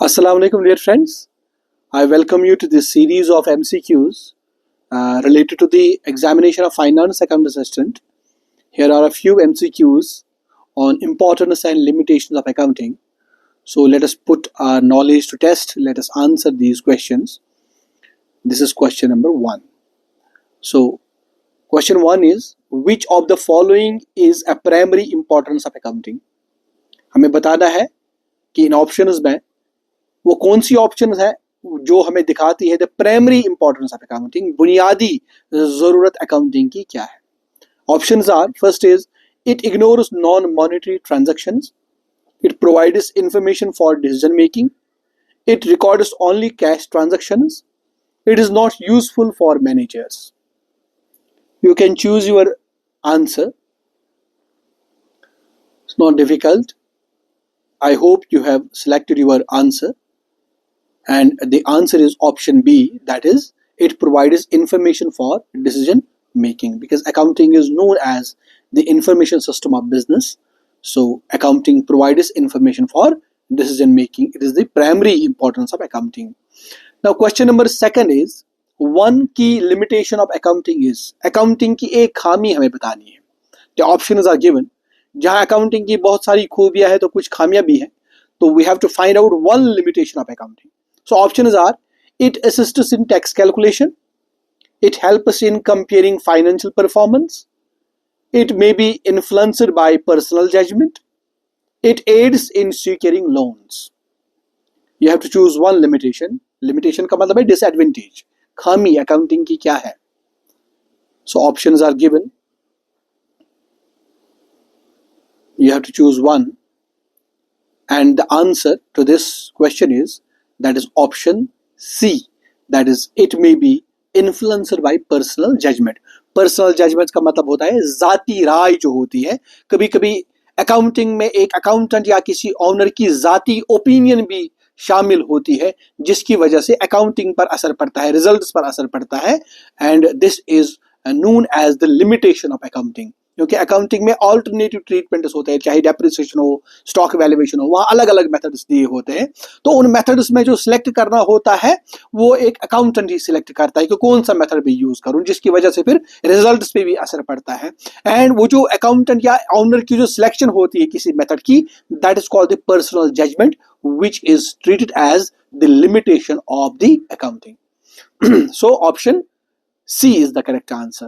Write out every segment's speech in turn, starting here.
Assalamu alaikum dear friends. I welcome you to this series of MCQs related to the examination of finance account assistant. Here are a few MCQs on importance and limitations of accounting. So let us put our knowledge to test. Let us answer these questions. This is question number 1. So question 1 is, which of the following is a primary importance of accounting? हमें बताना है कि इन options में वो कौन C option है जो हमें दिखाती है the primary importance of accounting, बुनियादी जरूरत अकाउंटिंग की क्या है. Options are, first is it ignores non monetary transactions, it provides information for decision making, it records only cash transactions, it is not useful for managers. You can choose your answer. It's not difficult. I hope you have selected your answer, and the answer is option B, that is it provides information for decision making, because accounting is known as the information system of business. So accounting provides information for decision making. It is the primary importance of accounting. Now question number 2 is, one key limitation of accounting is, accounting की एक खामी हमें बतानी है. The options are given. जहां accounting की बहुत सारी खूबियां है तो कुछ खामियां भी हैं, तो we have to find out one limitation of accounting. So options are, it assists in tax calculation, it helps in comparing financial performance, it may be influenced by personal judgement, it aids in securing loans. You have to choose one limitation. Limitation का मतलब है disadvantage, खामी accounting की क्या है. So options are given. You have to choose one, and the answer to this question is, that is option C, that is it may be influenced by personal judgment. Personal judgment का मतलब होता है जाती राय जो होती है. कभी कभी अकाउंटिंग में एक अकाउंटेंट या किसी ऑनर की जाती ओपिनियन भी शामिल होती है, जिसकी वजह से अकाउंटिंग पर असर पड़ता है, रिजल्ट्स पर असर पड़ता है, and this is known as the limitation of accounting. क्योंकि अकाउंटिंग में ऑल्टरनेटिव ट्रीटमेंट्स होते हैं, चाहे डेप्रिसिएशन हो, स्टॉक वैल्यूएशन हो, वहाँ अलग अलग मेथड्स दिए होते हैं. तो उन मेथड्स में जो सिलेक्ट करना होता है वो एक अकाउंटेंट ही सिलेक्ट करता है कि कौन सा मेथड भी यूज करूं, जिसकी वजह से फिर रिजल्ट्स पे भी असर पड़ता है. एंड वो जो अकाउंटेंट या ऑनर की जो सिलेक्शन होती है किसी मेथड की, that is called the personal judgement, which is treated as the limitation of the accounting. So option C is the correct answer.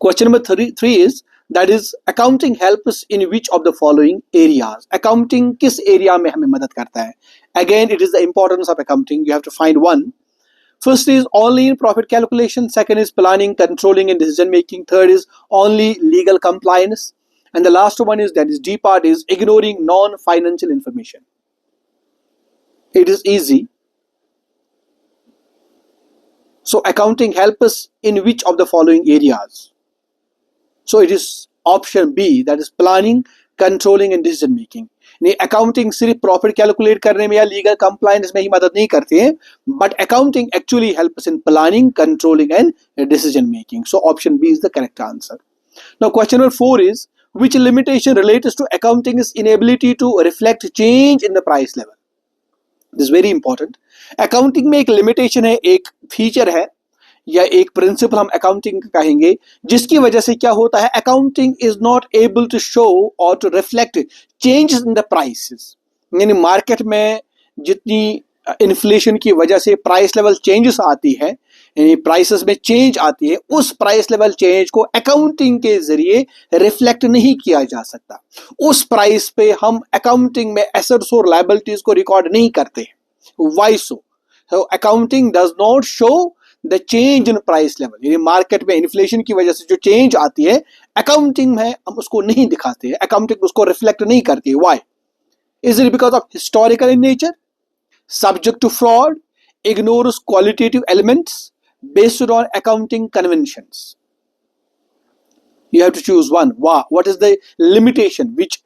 Question number 3 is, that is accounting helps in which of the following areas? Accounting किस area में हमें मदद करता है? Again, it is the importance of accounting. You have to find one. First is only in profit calculation. Second is planning, controlling, and decision making. Third is only legal compliance. And the last one is, that is D part, is ignoring non-financial information. It is easy. So accounting helps us in which of the following areas? So it is option B, that is planning, controlling and decision making. नहीं, accounting सिर्फ profit calculate करने में या legal compliance में ही मदद नहीं करते हैं, but accounting actually helps us in planning, controlling and decision making. So option B is the correct answer. Now question number 4 is, which limitation relates to accounting is inability to reflect change in the price level? This is very important. Accounting में एक limitation है, एक feature है या एक principal हम accounting कहेंगे, जिसकी वजह से क्या होता है, accounting is not able to show और to reflect changes in the prices. यानी मार्केट में जितनी इन्फ्लेशन की वजह से प्राइस लेवल चेंजेस आती है, यानी प्राइसेस में चेंज आती है, उस प्राइस लेवल चेंज को अकाउंटिंग के जरिए रिफ्लेक्ट नहीं किया जा सकता. उस प्राइस पे हम अकाउंटिंग में एसेट्स और लायबिलिटीज को रिकॉर्ड नहीं करते. Why so? So accounting does not show the change in price level. यानी मार्केट में इन्फ्लेशन की वजह से जो चेंज आती है अकाउंटिंग में हम उसको नहीं दिखाते हैं, अकाउंटिंग उसको रिफ्लेक्ट नहीं करती. Why? Is it because of historical in nature, subject to fraud, ignores qualitative elements, based on accounting conventions? You have to choose one. Wow. What is the limitation which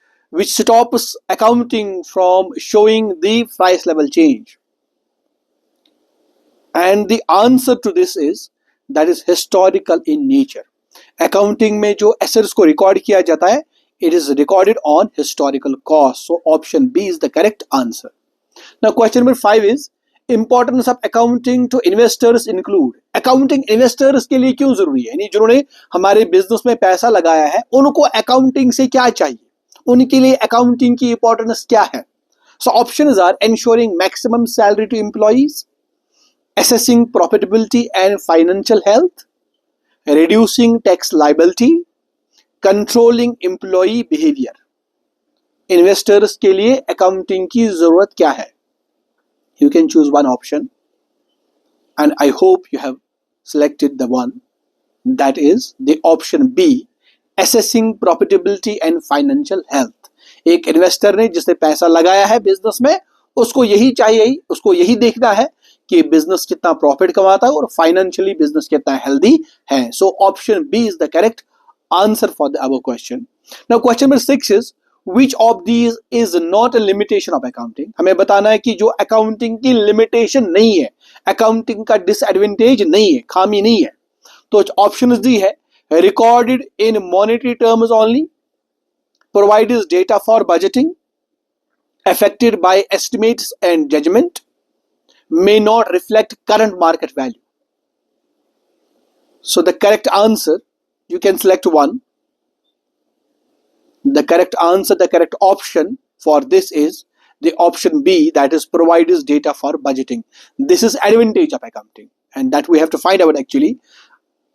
stops accounting from showing the price level change? And the answer to this is, that is historical in nature. Accounting में जो assets को record किया जाता है, it is recorded on historical cost. So option B is the correct answer. Now question number 5 is importance of accounting to investors include. Accounting investors के लिए क्यों जरूरी है, यानी जिन्होंने हमारे बिजनेस में पैसा लगाया है उनको अकाउंटिंग से क्या चाहिए, उनके लिए अकाउंटिंग की इंपॉर्टेंस क्या है. So options are ensuring maximum salary to employees, assessing profitability and financial health, reducing tax liability, controlling employee behavior. Investors के लिए अकाउंटिंग की जरूरत क्या है? You can choose one option, and I hope you have selected the one that is the option B, assessing profitability and financial health. एक investor ने जिसने पैसा लगाया है बिजनेस में, उसको यही चाहिए, उसको यही देखना है कि बिजनेस कितना प्रॉफिट कमाता है और फाइनेंशियली बिजनेस कितना हेल्दी है. So option B is the correct answer for the above question. Now question number 6 is Which of these is not a limitation of accounting? हमें बताना है कि जो अकाउंटिंग की लिमिटेशन नहीं है, अकाउंटिंग का डिसएडवांटेज नहीं है, खामी नहीं है. तो ऑप्शन डी है recorded in monetary terms only, provides data for budgeting, affected by estimates and judgment, may not reflect current market value. So the correct answer, you can select one. The correct answer, the correct option for this is the option B, that is provides data for budgeting. This is advantage of accounting, and that we have to find out actually.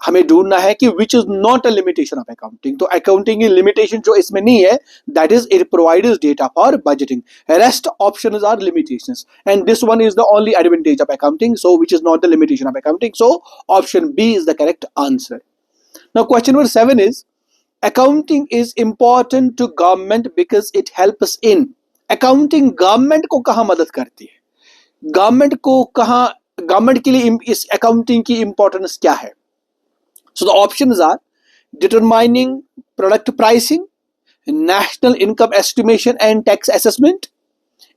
हमें ढूंढना है कि which is not a limitation of accounting. तो accounting की limitation जो इसमें नहीं है, that is it provides data for budgeting. Rest options are limitations, and this one is the only advantage of accounting, so which is not the limitation of accounting. So option B is the correct answer. Now question number 7 is accounting is important to government because it helps in. accounting government को कहाँ मदद करती है, government को कहाँ, government के लिए इस accounting की importance क्या है? So the options are determining product pricing, national income estimation and tax assessment,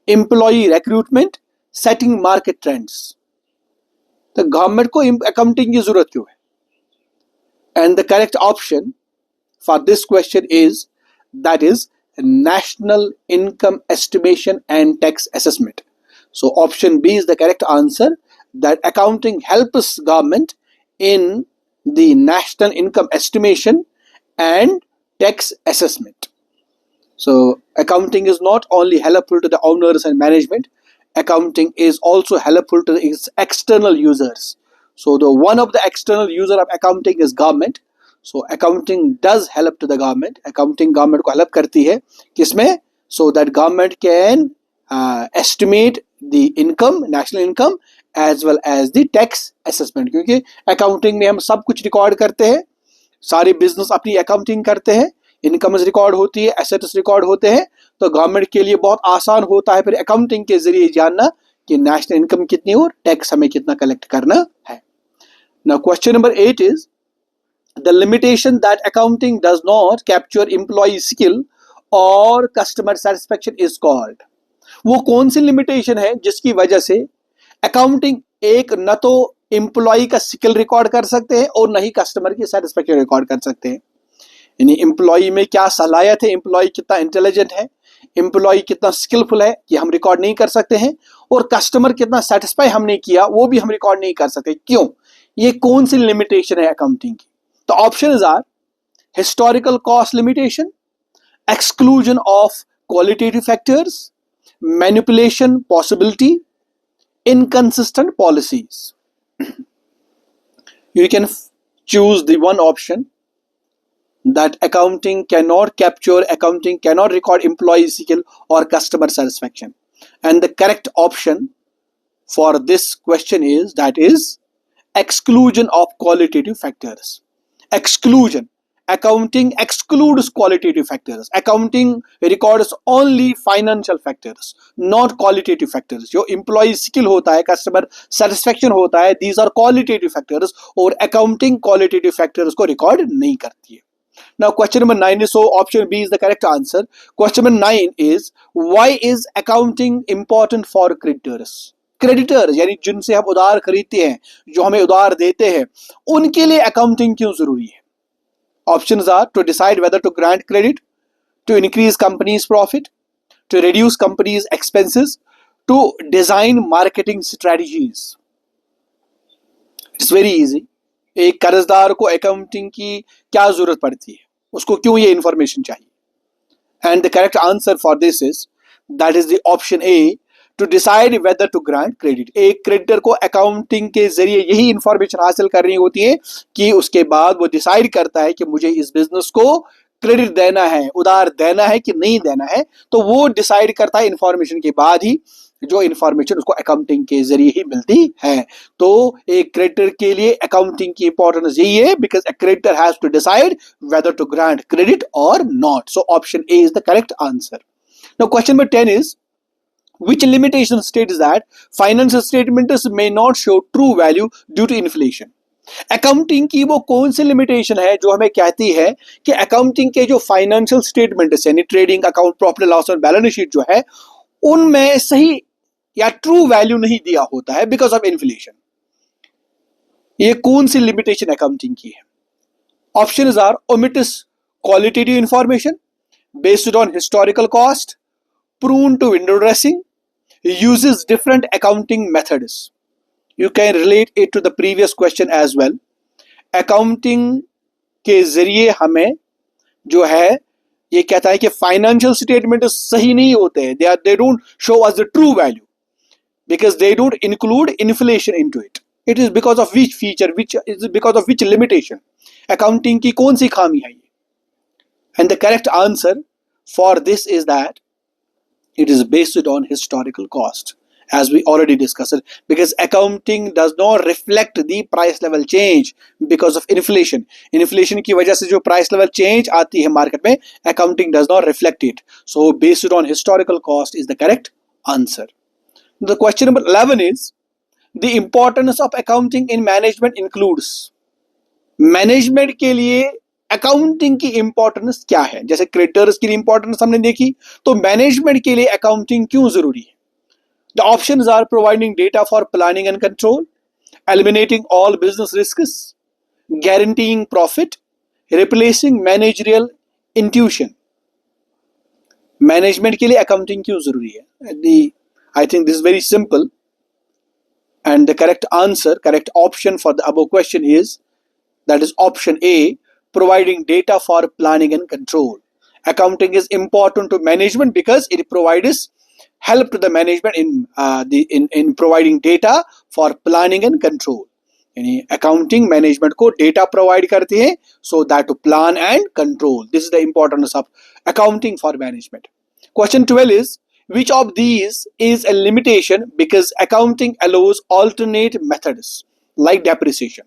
employee recruitment, setting market trends. तो गवर्नमेंट को accounting की जरूरत क्यों है? And the correct option for this question is that is national income estimation and tax assessment. So option B is the correct answer, that accounting helps government in the national income estimation and tax assessment. So accounting is not only helpful to the owners and management, accounting is also helpful to its external users. So the one of the external user of accounting is government. So accounting does help to the government. Accounting government को help करती है किसमें? So that government can estimate the income, national income, as well as the tax assessment. क्योंकि accounting में हम सब कुछ record करते हैं, सारे बिजनेस अपनी accounting करते हैं, इनकम्स रिकॉर्ड होती है, एसेट्स रिकॉर्ड होते हैं, तो गवर्नमेंट के लिए बहुत आसान होता है फिर अकाउंटिंग के जरिए जानना कि नेशनल इनकम कितनी और टैक्स हमें कितना कलेक्ट करना है. Now question number 8 is the limitation that accounting does not capture employee skill or customer satisfaction is called. वो कौन सी लिमिटेशन है जिसकी वजह से अकाउंटिंग एक न तो एम्प्लॉय का स्किल रिकॉर्ड कर सकते हैं और न ही कस्टमर की सेटिस्फेक्शन रिकॉर्ड कर सकते हैं. यानी एम्प्लॉय में क्या सलाहियत है, एम्प्लॉय कितना इंटेलिजेंट है, एम्प्लॉय कितना स्किलफुल है कि हम रिकॉर्ड नहीं कर सकते हैं, और कस्टमर कितना सेटिस्फाई हमने किया वो भी हम रिकॉर्ड नहीं कर सकते. क्यों? ये कौन सी लिमिटेशन है अकाउंटिंग की? The options are historical cost limitation, exclusion of qualitative factors, manipulation possibility, inconsistent policies. You can choose the one option that accounting cannot capture, accounting cannot record employee skill or customer satisfaction. And the correct option for this question is that is exclusion of qualitative factors. Exclusion. Accounting excludes qualitative factors. Accounting records only financial factors, not qualitative factors. जो employee skill होता है, customer satisfaction होता है, these are qualitative factors, और accounting qualitative factors को record नहीं करती है. Now question number 9 is, so option B is the correct answer. Question number 9 is, why is accounting important for creditors? Creditors यानी जिनसे हम उधार खरीदते हैं, जो हमें उधार देते हैं, उनके लिए अकाउंटिंग क्यों जरूरी है? Options are to decide whether to grant credit, to increase companies' profit, to reduce companies' expenses, to design marketing strategies. It's very easy. एक कर्जदार को अकाउंटिंग की क्या जरूरत पड़ती है, उसको क्यों ये इंफॉर्मेशन चाहिए? And the correct answer for this is, that is the option A, to decide whether to grant credit. एक क्रेडिटर को अकाउंटिंग के जरिए यही इंफॉर्मेशन हासिल करनी होती है कि उसके बाद वो डिसाइड करता है कि मुझे इस बिजनेस को क्रेडिट देना है, उधार देना है कि नहीं देना है। तो वो डिसाइड करता है इंफॉर्मेशन के बाद ही, जो इंफॉर्मेशन उसको अकाउंटिंग के जरिए ही मिलती है। तो एक क्रेडिटर के लिए अकाउंटिंग की इंपॉर्टेंस यही है, because a creditor has to decide whether to grant credit और नॉट। So option A is the correct answer. Now question number 10 is, which limitation states that financial statements may not show true value due to inflation? Accounting की वो कौन सी limitation है जो हमें कहती है कि अकाउंटिंग के जो फाइनेंशियल स्टेटमेंट्स यानी ट्रेडिंग अकाउंट, प्रॉफिट लॉस और बैलेंस शीट जो है, उनमें सही या ट्रू वैल्यू नहीं दिया होता है बिकॉज ऑफ इन्फ्लेशन? ये कौन सी लिमिटेशन अकाउंटिंग की है? Options are, omits qualitative information, based on historical cost, prone to window dressing, uses different accounting methods. You can relate it to the previous question as well. Accounting के जरिए हमें जो है ये कहता है कि फाइनेंशियल स्टेटमेंट सही नहीं होते हैं, they don't show us the true value because they don't include inflation into it. It is because of which feature, which is because of which limitation? Accounting की कौन सी खामी है ये? And the correct answer for this is that it is based on historical cost, as we already discussed, because accounting does not reflect the price level change because of inflation. Inflation की वजह से जो price level change आती है market में, accounting does not reflect it. So based on historical cost is the correct answer. The question number 11 is, the importance of accounting in management includes. Management के लिए accounting की importance क्या है? जैसे creditors की इंपॉर्टेंस हमने देखी, तो मैनेजमेंट के लिए अकाउंटिंग क्यों जरूरी है? The options are, providing data for planning and control, eliminating all business risks, guaranteeing profit, replacing managerial intuition. Management के लिए अकाउंटिंग क्यों जरूरी है? I think this is very simple, and the correct answer, correct option for the above question is, that is option A, providing data for planning and control. Accounting is important to management because it provides help to the management in providing data for planning and control. यानी accounting management को data provide करती है so that to plan and control. This is the importance of accounting for management. Question 12 is, which of these is a limitation because accounting allows alternate methods like depreciation?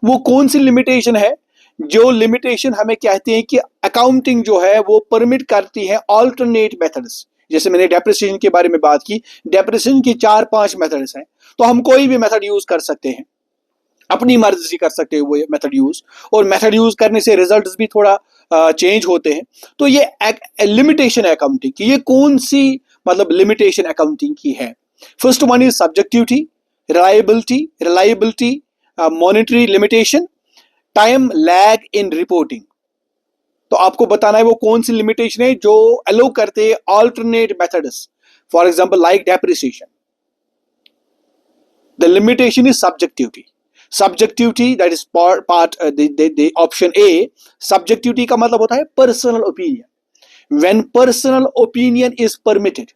वो कौन सी limitation है जो limitation हमें कहती है कि accounting जो है वो परमिट करती है ऑल्टरनेट मेथड्स? जैसे मैंने डेप्रिसिएशन के बारे में बात की, डेप्रिसिएशन की 4-5 मेथड्स हैं, तो हम कोई भी मेथड यूज कर सकते हैं, अपनी मर्जी से कर सकते हैं वो मेथड यूज, और मेथड यूज करने से रिजल्ट्स भी थोड़ा चेंज होते हैं। तो ये लिमिटेशन है अकाउंटिंग की। ये कौन सी मतलब लिमिटेशन अकाउंटिंग की है? First one is subjectivity, reliability, monetary limitation, time lag in reporting. तो आपको बताना है वो कौन सी लिमिटेशन है जो अलो करते हैं alternate methods, for example like depreciation. The limitation is subjectivity, that is part the option A. Subjectivity का मतलब होता है personal opinion. When personal opinion is permitted,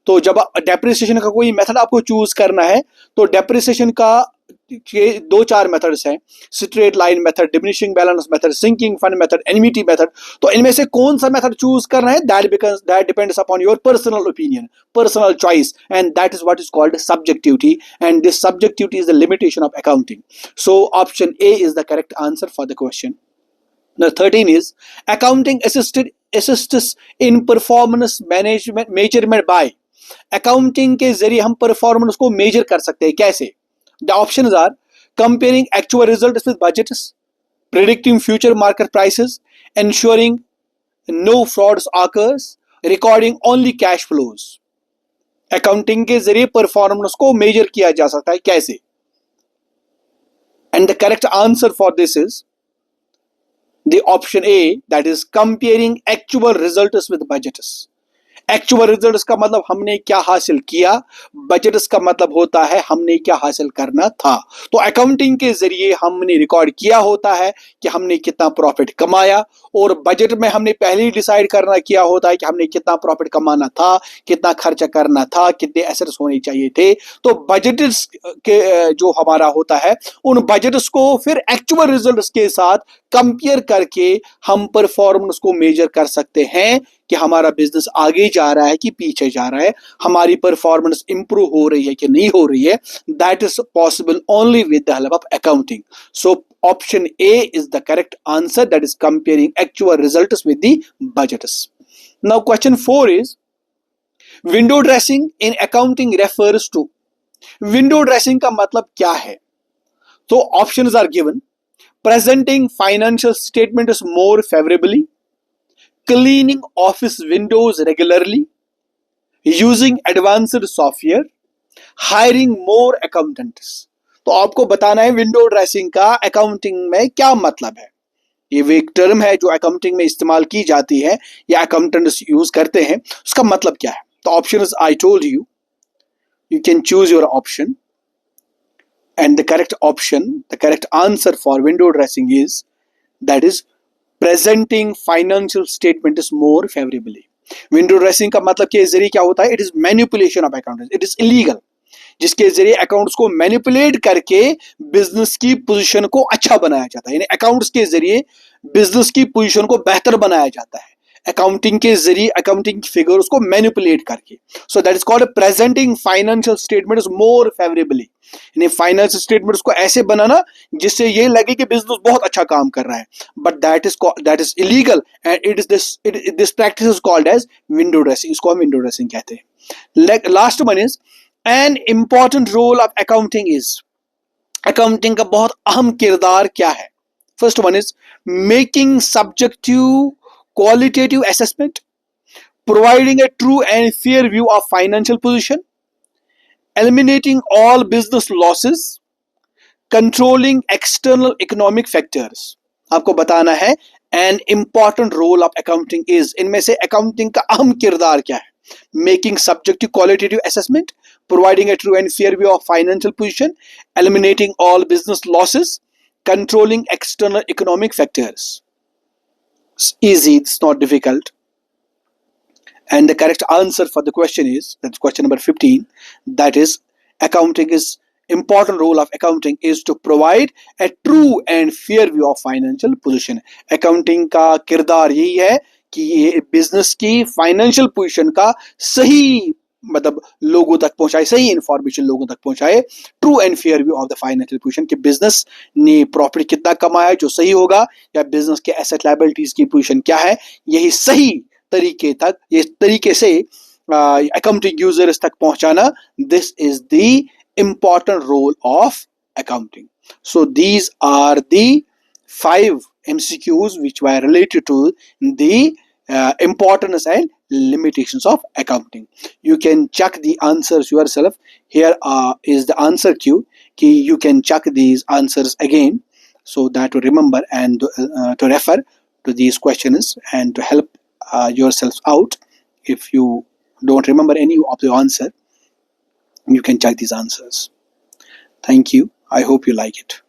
तो जब डेप्रिसिएशन का कोई मेथड आपको चूज करना है, तो डेप्रिसिएशन का 2-4 मेथड्स हैं, straight line method, diminishing balance method, sinking fund method, annuity method. तो इनमें से कौन सा मेथड चूज करना है, that depends upon your personal opinion, personal choice, and that is what is called subjectivity, and this subjectivity is the limitation of accounting. So option A is the correct answer for the question. Now 13 is, accounting assists in performance management measurement by. Accounting के जरिए हम performance को major कर सकते हैं, कैसे? The options are, comparing actual results with budgets, predicting future market prices, ensuring no frauds occurs, recording only cash flows. Accounting के जरिए परफॉर्मेंस को मेजर किया जा सकता है, कैसे? And the correct answer for this is the option A, that is comparing actual results with budgets. Actual results का मतलब हमने क्या हासिल किया, बजट्स का मतलब होता है हमने क्या हासिल करना था। तो अकाउंटिंग के जरिए हमने रिकॉर्ड किया होता है कि हमने कितना प्रॉफिट कमाया, और बजट में हमने पहले ही डिसाइड करना किया होता है कि हमने कितना प्रॉफिट कमाना था, कितना खर्चा करना था, कितने एसेट्स होने चाहिए थे। तो बजट्स के जो हमारा होता है, उन बजट्स को फिर एक्चुअल रिजल्ट्स के साथ कंपेयर करके हम परफॉर्मेंस को मेजर कर सकते हैं कि हमारा बिजनेस आगे जा रहा है कि पीछे जा रहा है, हमारी परफॉर्मेंस इंप्रूव हो रही है कि नहीं हो रही है। That is possible only with the help of accounting. So option A is the correct answer, that is comparing actual results with the budgets. Now question 4 is, window dressing in accounting refers to, window dressing का मतलब क्या है? तो options are given: presenting financial statements more favorably, cleaning office windows regularly, using advanced software, hiring more accountants. तो आपको बताना है window dressing का अकाउंटिंग में क्या मतलब है। ये वो एक टर्म है जो अकाउंटिंग में इस्तेमाल की जाती है या अकाउंटेंट्स यूज करते हैं, उसका मतलब क्या है। तो option I told you, you can choose your option, and the correct answer for window dressing is, that is presenting financial statement is more favorably. Window dressing का मतलब के जरिए क्या होता है, it is manipulation of accounts, it is illegal, जिसके जरिए accounts को मैनिपुलेट करके बिजनेस की पोजीशन को अच्छा बनाया जाता है। यानी अकाउंट्स के जरिए बिजनेस की पोजीशन को बेहतर बनाया जाता है, अकाउंटिंग के जरिए अकाउंटिंग फिगर्स को मैनिपुलेट करके। So that is called presenting financial statements more favourably, यानी फाइनेंशियल स्टेटमेंट्स को ऐसे बनाना जिससे ये लगे कि बिजनेस बहुत अच्छा काम कर रहा है, but that is illegal and it is this practice is called as window dressing. इसको हम विंडो ड्रेसिंग कहते हैं। Last one is, an important role of accounting is, accounting का बहुत अहम किरदार क्या है। First one is making subjective qualitative assessment, providing a true and fair view of financial position, eliminating all business losses, controlling external economic factors. आपको बताना है an important role of accounting is, इनमें से अकाउंटिंग का अहम किरदार क्या है। Making subjective qualitative assessment, providing a true and fair view of financial position, eliminating all business losses, controlling external economic factors. It's easy, it's not difficult. And the correct answer for the question is, that's question number 15, that is accounting is, important role of accounting is to provide a true and fair view of financial position. accounting का किरदार यही है कि ये business की financial position का सही मतलब लोगों तक पहुंचाए, सही इंफॉर्मेशन लोगों तक पहुंचाए, true and fair view of the financial position कि बिजनेस ने प्रॉफिट कितना कमाया जो सही होगा, या बिजनेस के एसेट लायबिलिटीज की पोजीशन क्या है, यही सही तरीके तक, ये तरीके से अकाउंटिंग यूजर्स तक पहुंचाना, this is the important role of accounting. So these are the 5 MCQs which were related to the importance and limitations of accounting. You can check the answers yourself. Here is the answer queue. You can check these answers again so that to remember and to refer to these questions and to help yourselves out. If you don't remember any of the answer, you can check these answers. Thank you. I hope you like it.